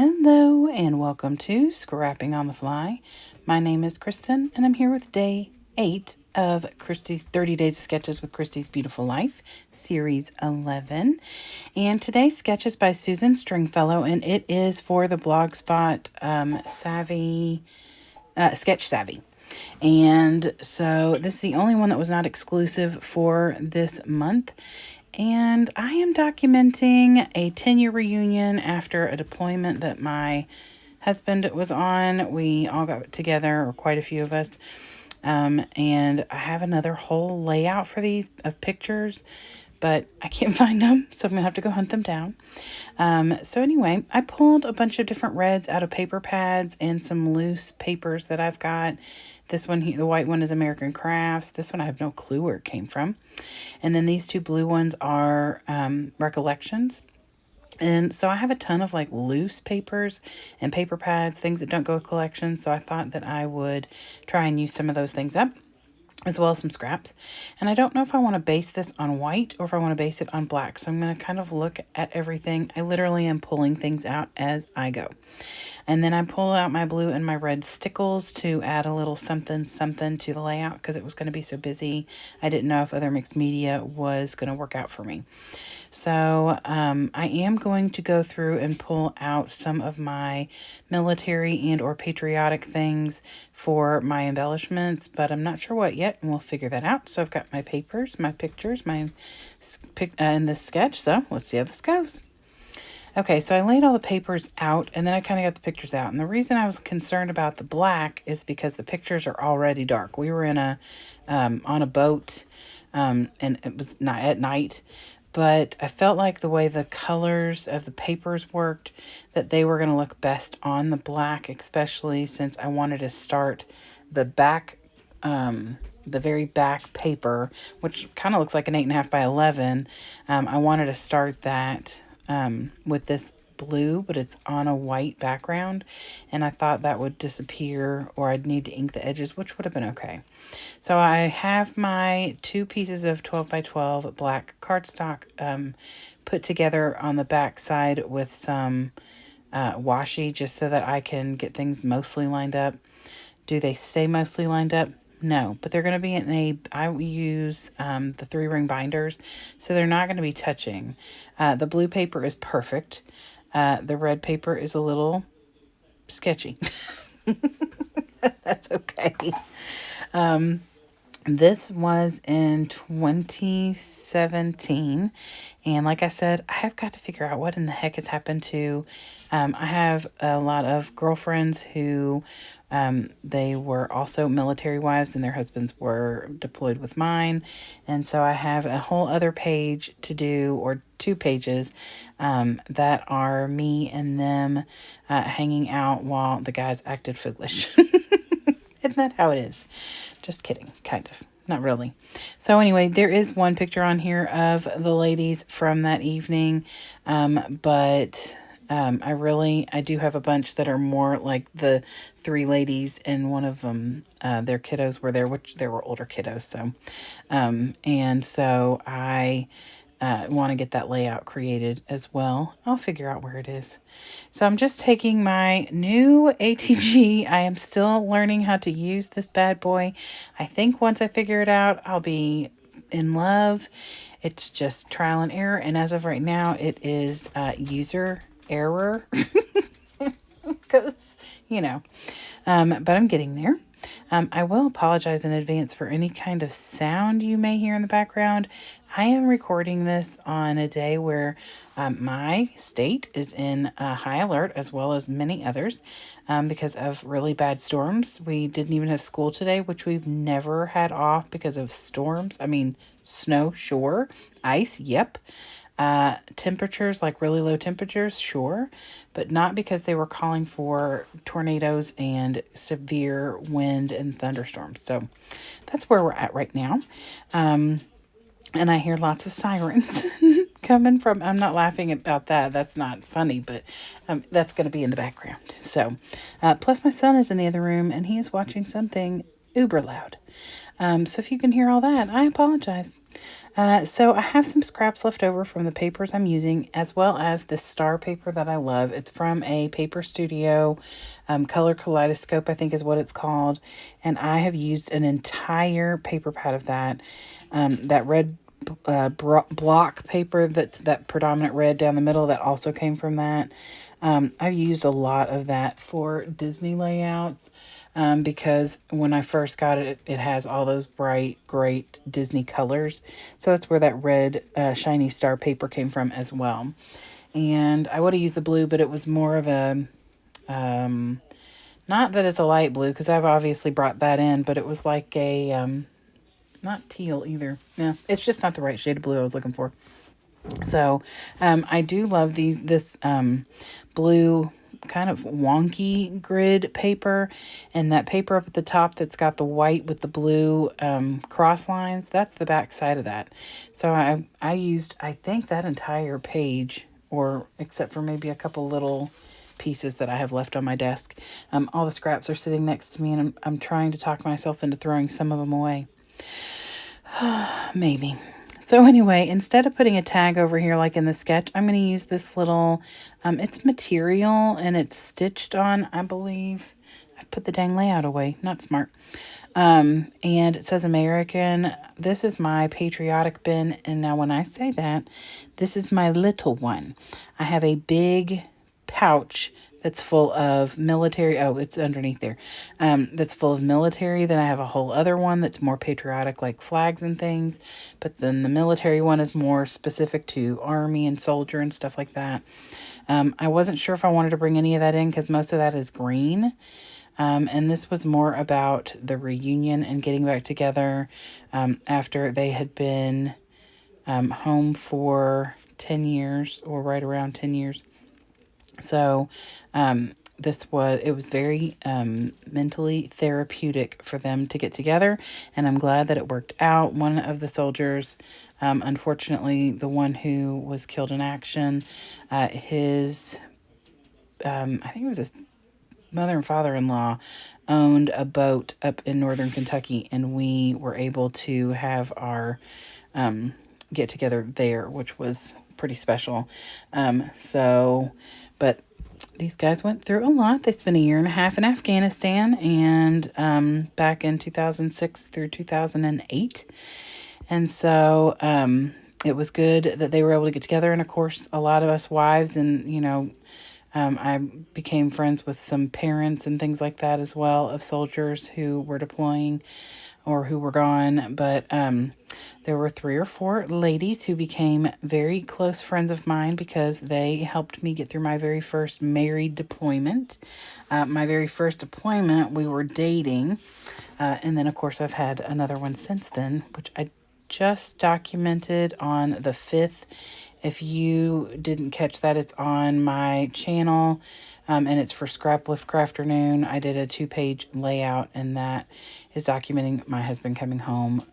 Hello and welcome to Scrapping on the Fly. My name is Kristen and I'm here with day 8 of Christy's 30 Days of Sketches with Christy's Beautiful Life, Series 11. And today's sketch is by Susan Stringfellow and it is for the Blogspot Sketch Savvy. And so this is the only one that was not exclusive for this month. And I am documenting a 10-year reunion after a deployment that my husband was on. We all got together, or quite a few of us. And I have another whole layout for these of pictures, but I can't find them, so I'm going to have to go hunt them down. So anyway, I pulled a bunch of different reds out of paper pads and some loose papers that I've got. This one, the white one is American Crafts. This one, I have no clue where it came from. And then these two blue ones are Recollections. And so I have a ton of like loose papers and paper pads, things that don't go with collections. So I thought that I would try and use some of those things up, as well as some scraps. And I don't know if I want to base this on white or if I want to base it on black. So I'm going to kind of look at everything. I literally am pulling things out as I go. And then I pull out my blue and my red Stickles to add a little something to the layout because it was going to be so busy. I didn't know if other mixed media was going to work out for me. So I am going to go through and pull out some of my military and or patriotic things for my embellishments, but I'm not sure what yet, and we'll figure that out. So I've got my papers, my pictures, and this sketch. So let's see how this goes. Okay, so I laid all the papers out, and then I kind of got the pictures out. And the reason I was concerned about the black is because the pictures are already dark. We were in on a boat, and it was not at night. But I felt like the way the colors of the papers worked, that they were going to look best on the black, especially since I wanted to start the back, the very back paper, which kind of looks like an 8.5 by 11. I wanted to start that with this blue, but it's on a white background, and I thought that would disappear, or I'd need to ink the edges, which would have been okay. So I have my 2 pieces of 12 by 12 black cardstock put together on the back side with some washi, just so that I can get things mostly lined up. Do they stay mostly lined up? No, but they're going to be I use the 3-ring binders, so they're not going to be touching. The blue paper is perfect. The red paper is a little sketchy. That's okay. This was in 2017, and like I said, I have got to figure out what in the heck has happened to, I have a lot of girlfriends who, they were also military wives and their husbands were deployed with mine, and so I have a whole other page to do, or 2 pages, that are me and them hanging out while the guys acted foolish. Isn't that how it is? Just kidding, kind of. Not really. So anyway, there is one picture on here of the ladies from that evening, but I do have a bunch that are more like the 3 ladies, and one of them, their kiddos were there, which they were older kiddos. So, and so I want to get that layout created as well. I'll figure out where it is. So I'm just taking my new ATG. I am still learning how to use this bad boy. I think once I figure it out, I'll be in love. It's just trial and error. And as of right now, it is user error. Because, but I'm getting there. I will apologize in advance for any kind of sound you may hear in the background. I am recording this on a day where my state is in high alert, as well as many others, because of really bad storms. We didn't even have school today, which we've never had off because of storms. I mean, snow, sure. Ice, yep. Temperatures, like really low temperatures, sure, but not because they were calling for tornadoes and severe wind and thunderstorms. So that's where we're at right now. And I hear lots of sirens coming from, I'm not laughing about that. That's not funny, but that's going to be in the background. So, plus my son is in the other room and he is watching something uber loud. So if you can hear all that, I apologize. So I have some scraps left over from the papers I'm using, as well as this star paper that I love. It's from a Paper Studio Color Kaleidoscope, I think is what it's called. And I have used an entire paper pad of that. That red block paper, that's that predominant red down the middle, that also came from that. I've used a lot of that for Disney layouts because when I first got it, it has all those bright, great Disney colors. So that's where that red shiny star paper came from as well. And I would have used the blue, but it was more of a, not that it's a light blue, because I've obviously brought that in, but it was like a, not teal either. No, it's just not the right shade of blue I was looking for. So I do love this blue kind of wonky grid paper, and that paper up at the top that's got the white with the blue cross lines, that's the back side of that. So I used, I think, that entire page, or except for maybe a couple little pieces that I have left on my desk. All the scraps are sitting next to me, and I'm trying to talk myself into throwing some of them away. Maybe. So anyway, instead of putting a tag over here like in the sketch, I'm going to use this little, it's material and it's stitched on, I believe. I've put the dang layout away. Not smart. And it says American. This is my patriotic bin. And now when I say that, this is my little one. I have a big pouch that's full of military. Oh, it's underneath there. That's full of military. Then I have a whole other one that's more patriotic, like flags and things. But then the military one is more specific to army and soldier and stuff like that. I wasn't sure if I wanted to bring any of that in because most of that is green. And this was more about the reunion and getting back together after they had been home for 10 years, or right around 10 years. So it was very mentally therapeutic for them to get together, and I'm glad that it worked out. One of the soldiers, unfortunately, the one who was killed in action, I think it was his mother and father-in-law owned a boat up in northern Kentucky, and we were able to have our get together there, which was pretty special. But these guys went through a lot. They spent a year and a half in Afghanistan, and back in 2006 through 2008. And so it was good that they were able to get together. And of course, a lot of us wives and, I became friends with some parents and things like that as well of soldiers who were deploying or who were gone. But there were 3 or 4 ladies who became very close friends of mine because they helped me get through my very first married deployment. My very first deployment, we were dating. And then, of course, I've had another one since then, which I just documented on the 5th. If you didn't catch that, it's on my channel, and it's for Scrap Lift Crafternoon. I did a 2-page layout, and that is documenting my husband coming home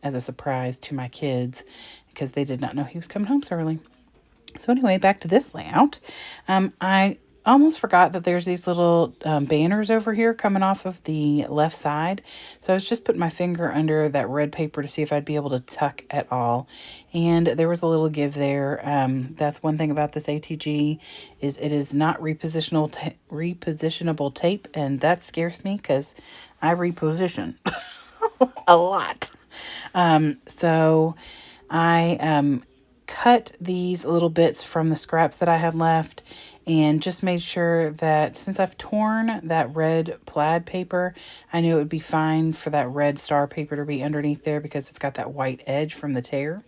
as a surprise to my kids because they did not know he was coming home so early. So anyway, back to this layout. I almost forgot that there's these little banners over here coming off of the left side. So I was just putting my finger under that red paper to see if I'd be able to tuck at all. And there was a little give there. That's one thing about this ATG is it is not repositionable tape. And that scares me because I reposition a lot. So I cut these little bits from the scraps that I had left and just made sure that since I've torn that red plaid paper, I knew it would be fine for that red star paper to be underneath there because it's got that white edge from the tear.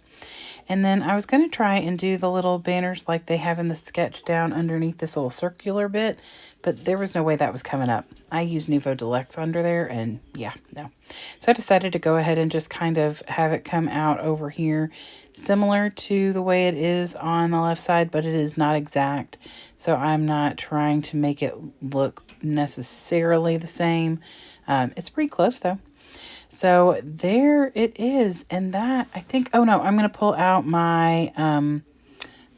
And then I was going to try and do the little banners like they have in the sketch down underneath this little circular bit, but there was no way that was coming up. I used Nouveau Deluxe under there, and yeah, no. So I decided to go ahead and just kind of have it come out over here, similar to the way it is on the left side, but it is not exact. So I'm not trying to make it look necessarily the same. It's pretty close, though. So there it is. And that, I think, oh no, I'm going to pull out my,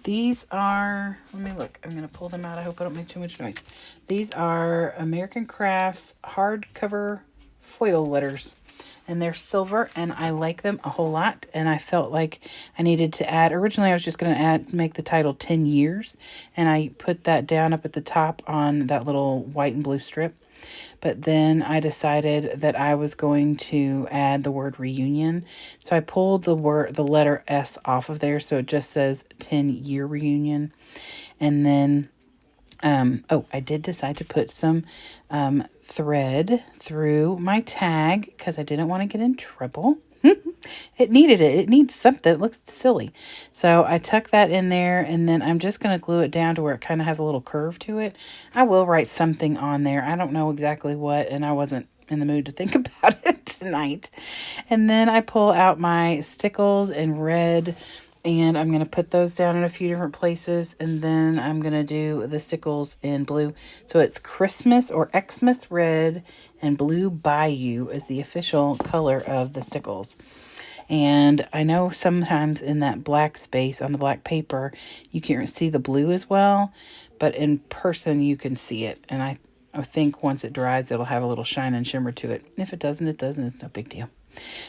these are, let me look. I'm going to pull them out. I hope I don't make too much noise. These are American Crafts hardcover foil letters. and they're silver, and I like them a whole lot, and I felt like I needed to add, originally I was just going to make the title 10 years, and I put that down up at the top on that little white and blue strip. But then I decided that I was going to add the word reunion. So I pulled the letter S off of there, so it just says 10-year reunion. And then, I did decide to put some thread through my tag because I didn't want to get in trouble. It needed it. It needs something. It looks silly. So I tuck that in there, and then I'm just going to glue it down to where it kind of has a little curve to it. I will write something on there. I don't know exactly what, and I wasn't in the mood to think about it tonight. And then I pull out my Stickles in red, and I'm going to put those down in a few different places. And then I'm going to do the Stickles in blue. So it's Christmas or Xmas red, and Blue Bayou is the official color of the Stickles. And I know sometimes in that black space on the black paper, you can't see the blue as well, but in person you can see it. And I think once it dries, it'll have a little shine and shimmer to it. If it doesn't, it doesn't. It's no big deal.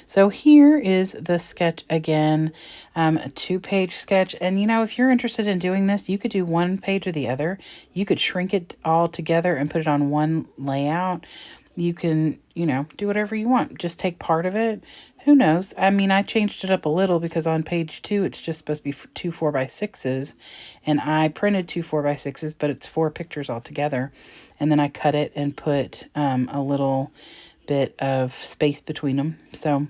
So here is the sketch again, a 2-page sketch. And, if you're interested in doing this, you could do one page or the other. You could shrink it all together and put it on one layout. You can, do whatever you want. Just take part of it. Who knows? I mean, I changed it up a little because on page 2, it's just supposed to be 2 4x6s. And I printed 2 4x6s, but it's 4 pictures all together. And then I cut it and put a little bit of space between them. So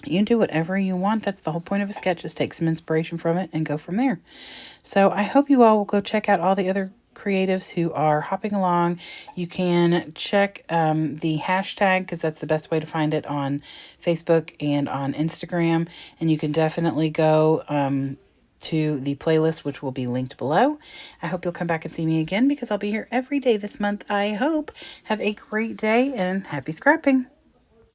you can do whatever you want. That's the whole point of a sketch, is take some inspiration from it and go from there. So I hope you all will go check out all the other creatives who are hopping along. You can check the hashtag, because that's the best way to find it on Facebook and on Instagram. And you can definitely go to the playlist, which will be linked below. I hope you'll come back and see me again, because I'll be here every day this month, I hope. Have a great day and happy scrapping.